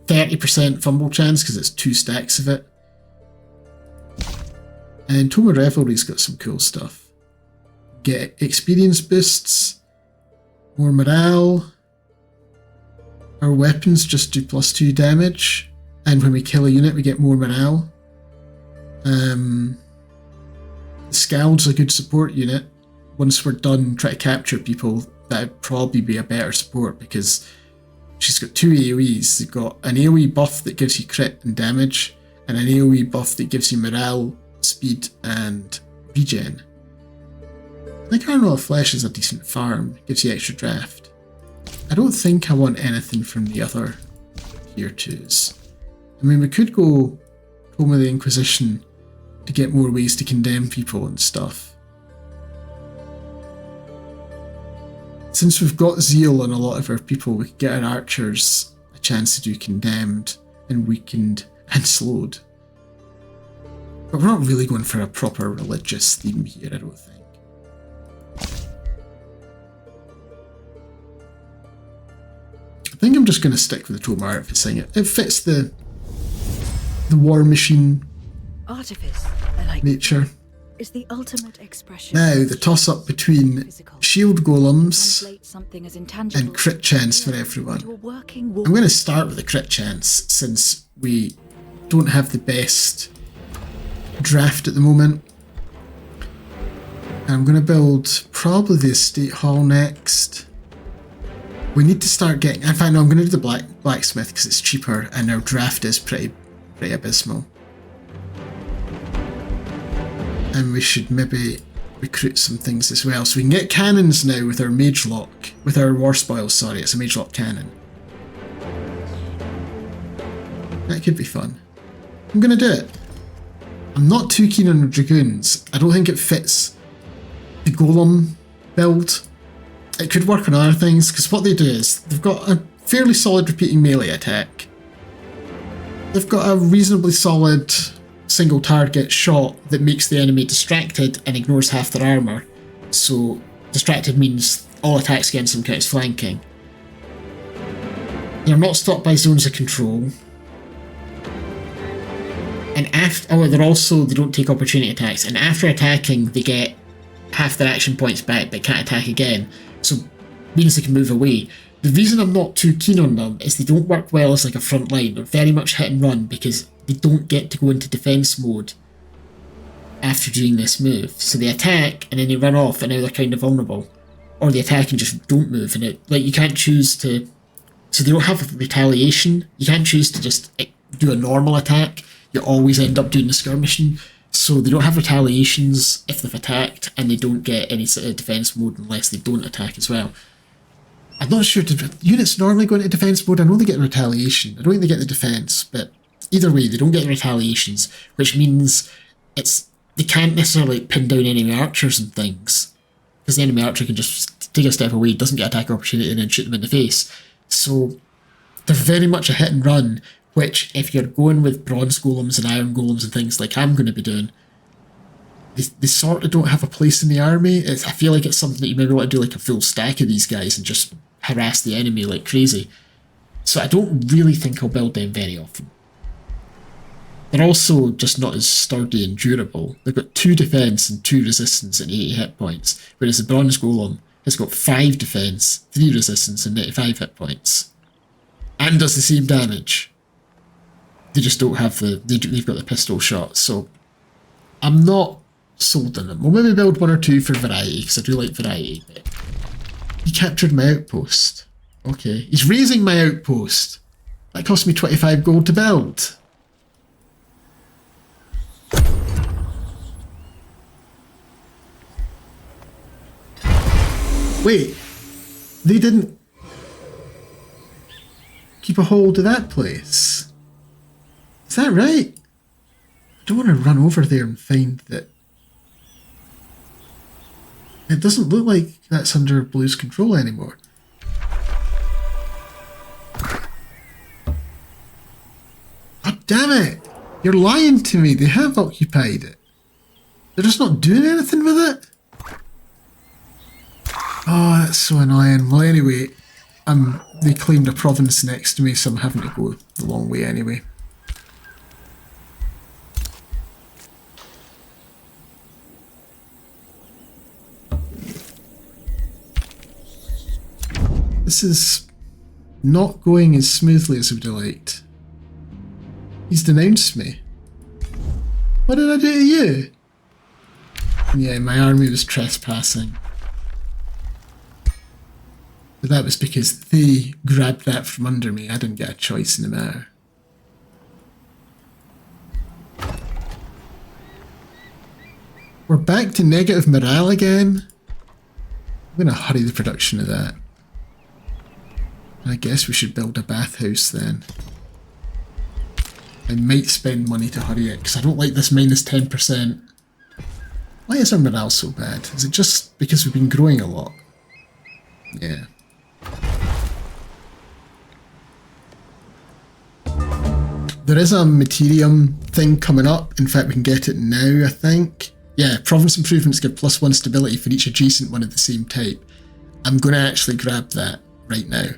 A: 30% fumble chance because it's 2 stacks of it. And Tome of Revelry's got some cool stuff. Get experience boosts, more morale. Our weapons just do +2 damage, and when we kill a unit we get more morale. The Scald's a good support unit. Once we're done trying to capture people, that would probably be a better support because she's got 2 AoEs. They've got an AoE buff that gives you crit and damage, and an AoE buff that gives you morale, speed, and regen. I think Carnival of Flesh is a decent farm, gives you extra draft. I don't think I want anything from the other tier 2s. I mean, we could go Tome of the Inquisition to get more ways to condemn people and stuff. Since we've got Zeal on a lot of our people, we could get our archers a chance to do Condemned and Weakened and Slowed. But we're not really going for a proper religious theme here, I don't think. I think I'm just going to stick with the Tome of Artificing. It fits the war machine
C: Artifice,
A: nature.
C: Is the ultimate expression.
A: Now, the toss-up between shield golems and crit chance for everyone. I'm going to start with the crit chance since we don't have the best draft at the moment. I'm going to build probably the estate hall next. We need to start getting... In fact, no, I'm going to do the blacksmith because it's cheaper and our draft is pretty abysmal. And we should maybe recruit some things as well. So we can get cannons now with our mage lock. With our war spoils, sorry, it's a mage lock cannon. That could be fun. I'm going to do it. I'm not too keen on the dragoons. I don't think it fits the golem build. It could work on other things, because what they do is they've got a fairly solid repeating melee attack. They've got a reasonably solid single target shot that makes the enemy distracted and ignores half their armour. So distracted means all attacks against them count as flanking. They're not stopped by zones of control. And they don't take opportunity attacks, and after attacking they get half their action points back but can't attack again, so means they can move away. The reason I'm not too keen on them is they don't work well as like a front line. They're very much hit and run because they don't get to go into defense mode after doing this move. So they attack and then they run off and now they're kind of vulnerable. Or they attack and just don't move, and you can't choose to... So they don't have retaliation. You can't choose to just do a normal attack. You always end up doing the skirmishing. So they don't have retaliations if they've attacked, and they don't get any sort of defense mode unless they don't attack as well. I'm not sure, do units normally go into defense mode? I know they get retaliation. I don't think they get the defense, but
B: either way, they don't get the retaliations, which means they can't necessarily pin down enemy archers and things, because the enemy archer can just take a step away, doesn't get attack opportunity, and then shoot them in the face. So they're very much a hit and run, which if you're going with bronze golems and iron golems and things like I'm going to be doing, they sort of don't have a place in the army. I feel like it's something that you maybe want to do like a full stack of these guys and just harass the enemy like crazy. So I don't really think I'll build them very often. They're also just not as sturdy and durable. They've got 2 defense and 2 resistance and 80 hit points, whereas the bronze golem has got 5 defense, 3 resistance and 95 hit points. And does the same damage. They just don't have they've got the pistol shot, so I'm not sold on them. We'll maybe build 1 or 2 for variety, because I do like variety. He captured my outpost. Okay, he's raising my outpost. That cost me 25 gold to build. Wait, they didn't keep a hold of that place. Is that right? I don't want to run over there and find that. It doesn't look like that's under Blue's control anymore. Oh, damn it! You're lying to me. They have occupied it. They're just not doing anything with it? Oh, that's so annoying. Well, anyway, they claimed a province next to me, so I'm having to go the long way anyway. This is not going as smoothly as I would have liked. He's denounced me. What did I do to you? Yeah, my army was trespassing. But that was because they grabbed that from under me. I didn't get a choice in the matter. We're back to negative morale again. I'm going to hurry the production of that. I guess we should build a bathhouse then. I might spend money to hurry it, because I don't like this minus 10%. Why is our morale so bad? Is it just because we've been growing a lot? Yeah. There is a Materium thing coming up. In fact, we can get it now, I think. Yeah, province improvements give +1 stability for each adjacent one of the same type. I'm going to actually grab that right now.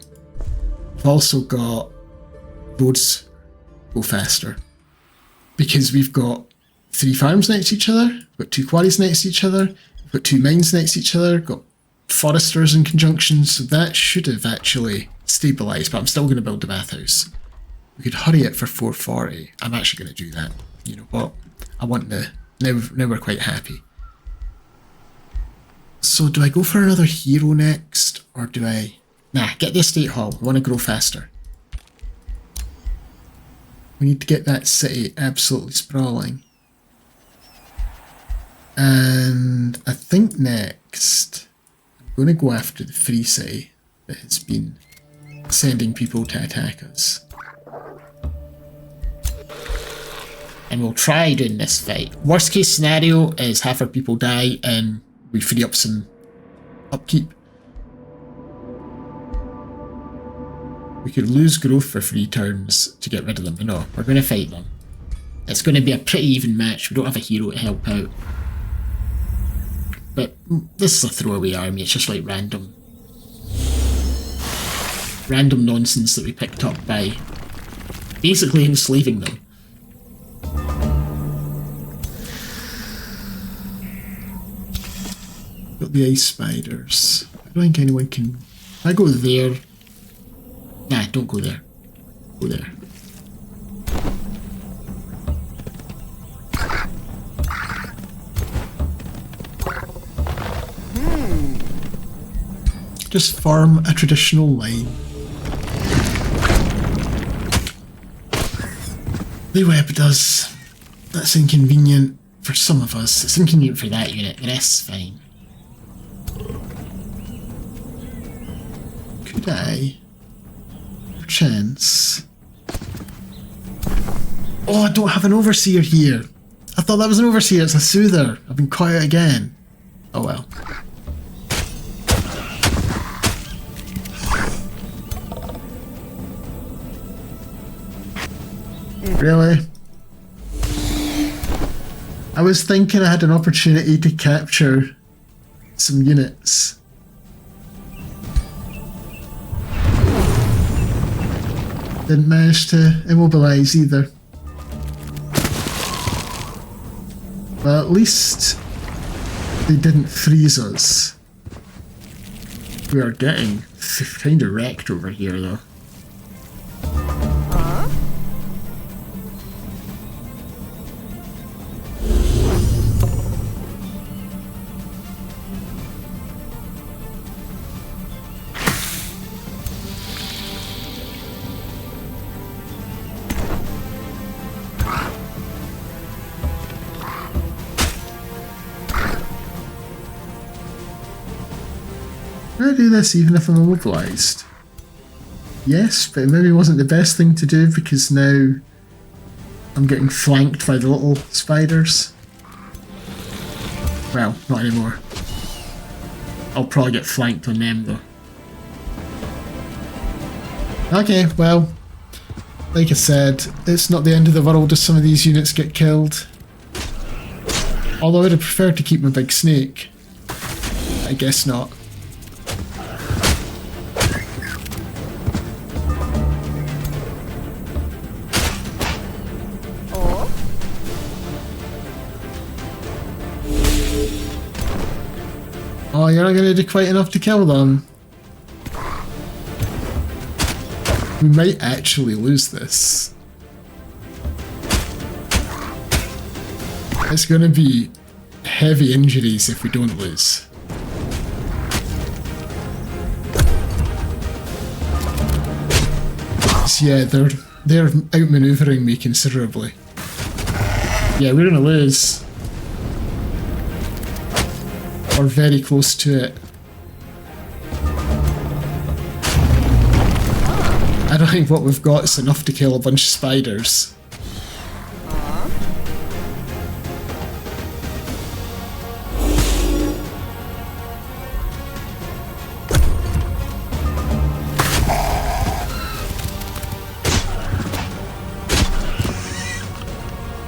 B: I've also got roads go faster, because we've got 3 farms next to each other, we've got 2 quarries next to each other, we've got 2 mines next to each other, got foresters in conjunction, so that should have actually stabilised, but I'm still going to build the bathhouse. We could hurry it for 440. I'm actually going to do that. You know what? I want the... Now we're quite happy. So do I go for another hero next, or do I... Nah, get the estate hall. I want to grow faster. We need to get that city absolutely sprawling. And I think next, I'm going to go after the free city that has been sending people to attack us. And we'll try doing this fight. Worst case scenario is half our people die and we free up some upkeep. We could lose growth for 3 turns to get rid of them, but no, we're going to fight them. It's going to be a pretty even match. We don't have a hero to help out. But this is a throwaway army, it's just like random nonsense that we picked up by basically enslaving them. Got the ice spiders. I don't think anyone can... If I go there... Nah, don't go there. Go there. Just farm a traditional line. The web does. That's inconvenient for some of us. It's inconvenient for that unit. The rest's fine. Could I, perchance,
A: Oh, I don't have an overseer here. I thought that was an overseer. It's a soother. I've been quiet again. Oh well. Really? I was thinking I had an opportunity to capture some units. Didn't manage to immobilize either. But at least they didn't freeze us. We are getting kind of wrecked over here though. Can I do this even if I'm immobilized? Yes, but it maybe wasn't the best thing to do because now I'm getting flanked by the little spiders. Well, not anymore. I'll probably get flanked on them though. Okay, well, like I said, it's not the end of the world if some of these units get killed. Although I'd have preferred to keep my big snake. I guess not. Oh, you're not going to do quite enough to kill them. We might actually lose this. It's going to be heavy injuries if we don't lose. So yeah, they're outmaneuvering me considerably. Yeah, we're going to lose. Or very close to it. I don't think what we've got is enough to kill a bunch of spiders.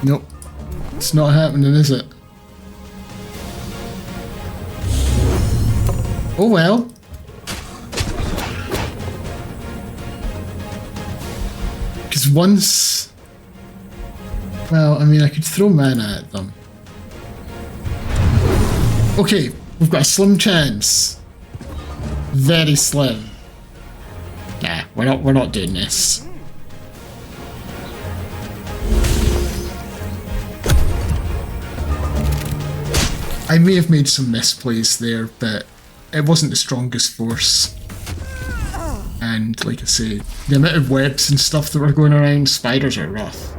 A: Nope. It's not happening, is it? Oh well. Because once... Well, I mean, I could throw mana at them. Okay, we've got a slim chance. Very slim. Nah, we're not doing this. I may have made some misplays there, but it wasn't the strongest force. And like I say, the amount of webs and stuff that were going around, spiders are rough.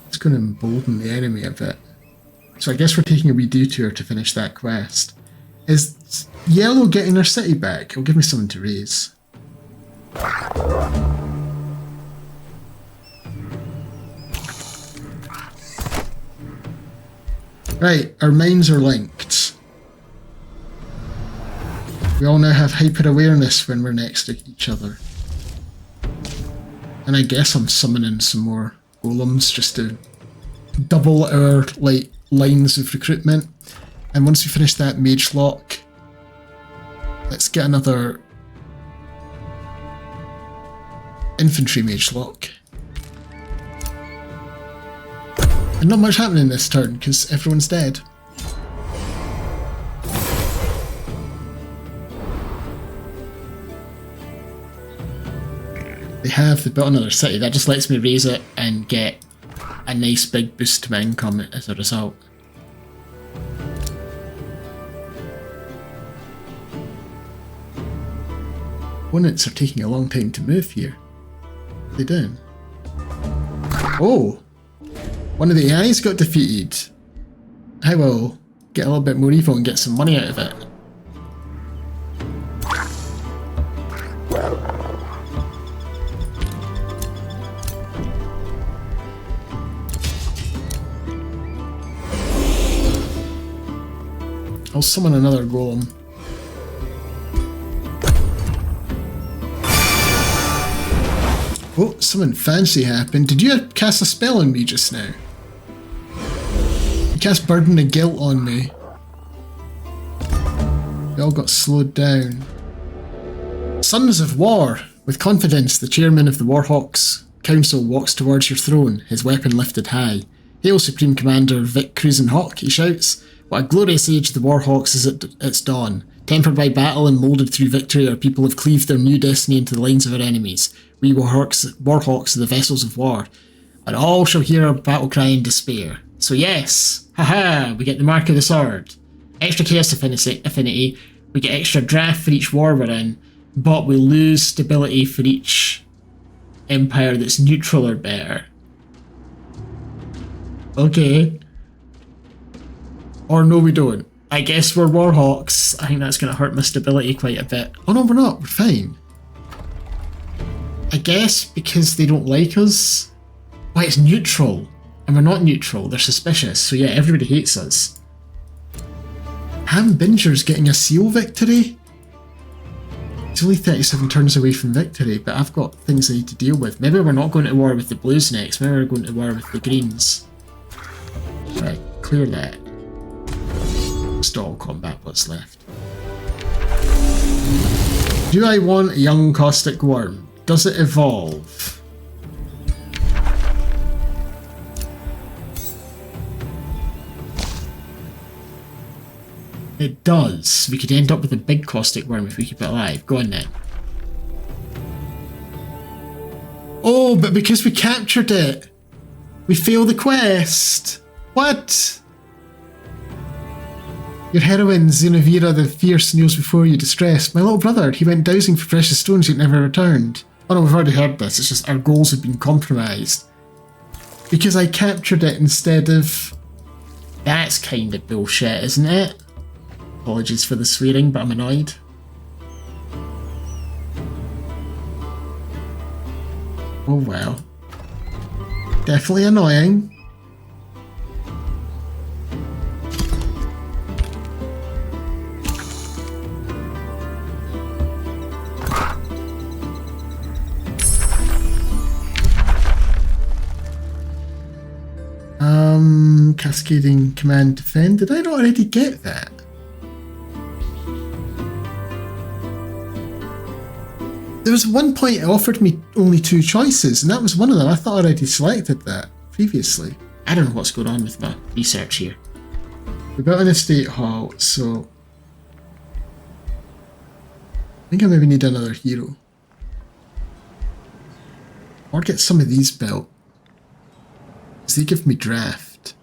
A: It's going to embolden the enemy a bit. So I guess we're taking a wee detour to finish that quest. Is yellow getting their city back? It'll give me something to raise. Right, our minds are linked. We all now have hyper awareness when we're next to each other. And I guess I'm summoning some more golems just to double our lines of recruitment. And once we finish that mage lock, let's get another infantry mage lock. And not much happening this turn because everyone's dead. They built another city. That just lets me raise it and get a nice big boost to my income as a result. Opponents are taking a long time to move here. What are they doing? Oh! One of the AIs got defeated.
B: I will get a little bit more evil and get some money out of it. I'll summon another golem. Oh, something fancy happened. Did you cast a spell on me just now? You cast Burden of Guilt on me. We all got slowed down. Sons of War! With confidence, the chairman of the Warhawks Council walks towards your throne, his weapon lifted high. Hail, Supreme Commander Vic Cruisin' Hawk, he shouts. What a glorious age the Warhawks is at its dawn. Tempered by battle and moulded through victory, our people have cleaved their new destiny into the lines of our enemies. We Warhawks are the vessels of war, and all shall hear our battle cry in despair. So yes, haha, we get the mark of the sword. Extra chaos affinity, we get extra draft for each war we're in, but we lose stability for each empire that's neutral or better. Okay. Or no, we don't. I guess we're Warhawks. I think that's going to hurt my stability quite a bit. Oh no, we're not. We're fine. I guess because they don't like us. Why, it's neutral. And we're not neutral. They're suspicious. So yeah, everybody hates us. Ham Binger's getting a seal victory? It's only 37 turns away from victory, but I've got things I need to deal with. Maybe we're not going to war with the blues next. Maybe we're going to war with the greens. Right, clear that. All combat what's left. Do I want a young caustic worm? Does it evolve? It does. We could end up with a big caustic worm if we keep it alive. Go on then. Oh, but because we captured it, we failed the quest. What? Your heroine, Xenovira the Fierce, kneels before you, distressed. My little brother, he went dowsing for precious stones yet never returned. Oh no, we've already heard this. It's just our goals have been compromised. Because I captured it instead of... That's kind of bullshit, isn't it? Apologies for the swearing, but I'm annoyed. Oh well. Definitely annoying. Cascading command defend. Did I not already get that? There was one point it offered me only 2 choices, and that was one of them. I thought I already selected that previously. I don't know what's going on with my research here. We built an estate hall, so I think I maybe need another hero. Or get some of these built. Because they give me draft.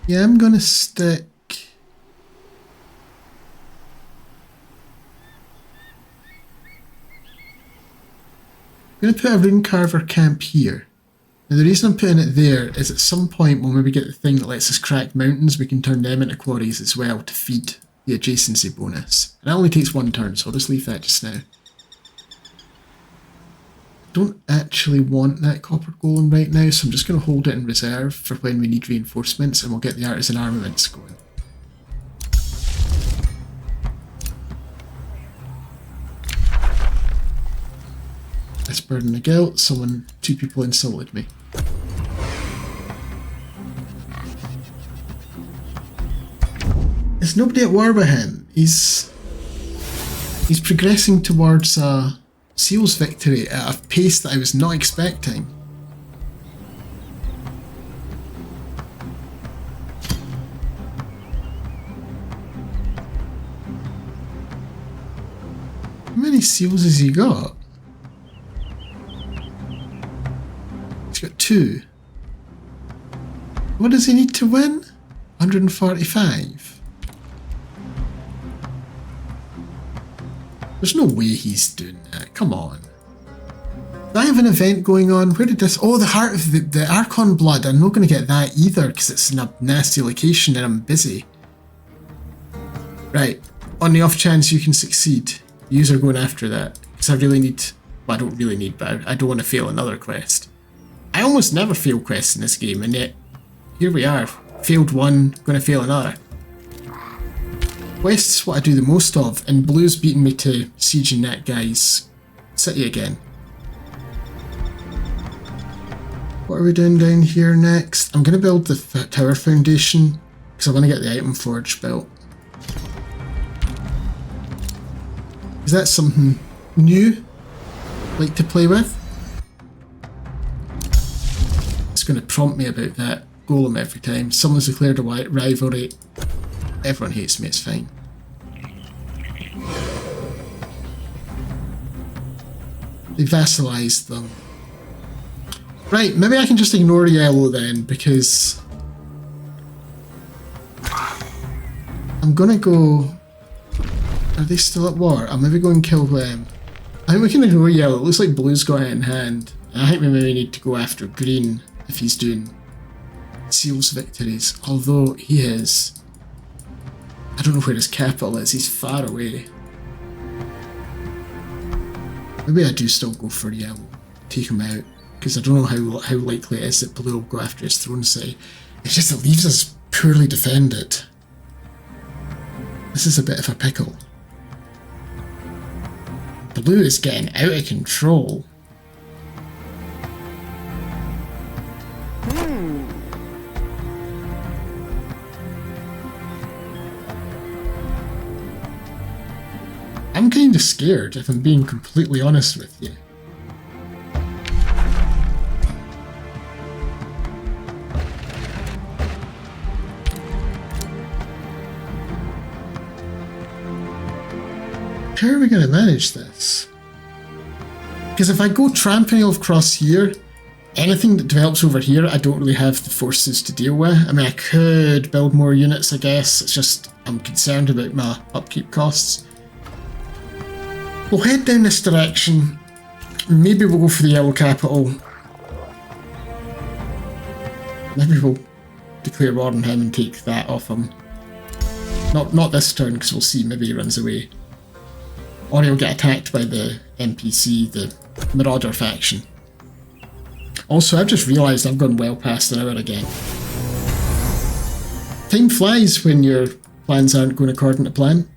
B: Yeah, I'm gonna stick... I'm gonna put a rune carver camp here. Now the reason I'm putting it there is at some point when we get the thing that lets us crack mountains, we can turn them into quarries as well to feed the adjacency bonus. And that only takes 1 turn, so I'll just leave that just now. Don't actually want that copper golem right now, so I'm just going to hold it in reserve for when we need reinforcements, and we'll get the artisan armaments going. Let's burden the guilt. 2 people insulted me. There's nobody at war with him. He's progressing towards a Seal's victory at a pace that I was not expecting. How many seals has he got? He's got 2. What does he need to win? 145. There's no way he's doing that. Come on.
A: Do I have an event going on? Where did this... Oh, the Heart of the Archon Blood. I'm not going to get that either because it's in a nasty location and I'm busy. Right. On the off chance you can succeed, yous are going after that. Because I really need... Well, I don't really need, but I don't want to fail another quest. I almost never fail quests in this game, and yet here we are. Failed one, going to fail another. Quests is what I do the most of, and Blue's beaten me to sieging that guy's city again. What are we doing down here next? I'm going to build the tower foundation because I want to get the item forge built. Is that something new like to play with? It's going to prompt me about that golem every time. Someone's declared a rivalry. Everyone hates me, it's fine. They vassalized them. Right, maybe I can just ignore yellow then, because I'm gonna go... Are they still at war? I'll maybe go and kill them. I think we can ignore yellow. It looks like blue's got it in hand. I think we maybe need to go after green if he's doing seals victories. Although he is... I don't know where his capital is. He's far away. Maybe I do still go for yellow. Take him out. Because I don't know how likely it is that blue will go after his throne city. It's just it leaves us poorly defended. This is a bit of a pickle. Blue is getting out of control. I'm kind of scared, if I'm being completely honest with you. How are we going to manage this? Because if I go tramping across here, anything that develops over here, I don't really have the forces to deal with. I mean, I could build more units, I guess. It's just I'm concerned about my upkeep costs. We'll head down this direction. Maybe we'll go for the yellow capital. Maybe we'll declare war on him and take that off him. Not this turn, because we'll see. Maybe he runs away. Or he'll get attacked by the NPC, the Marauder faction. Also, I've just realised I've gone well past an hour again. Time flies when your plans aren't going according to plan.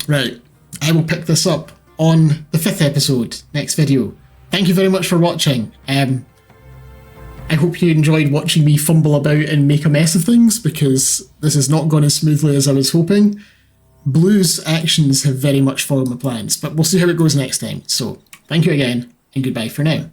A: Right, I will pick this up on the 5th episode, next video. Thank you very much for watching. I hope you enjoyed watching me fumble about and make a mess of things, because this has not gone as smoothly as I was hoping. Blue's actions have very much followed my plans, but we'll see how it goes next time. So, thank you again, and goodbye for now.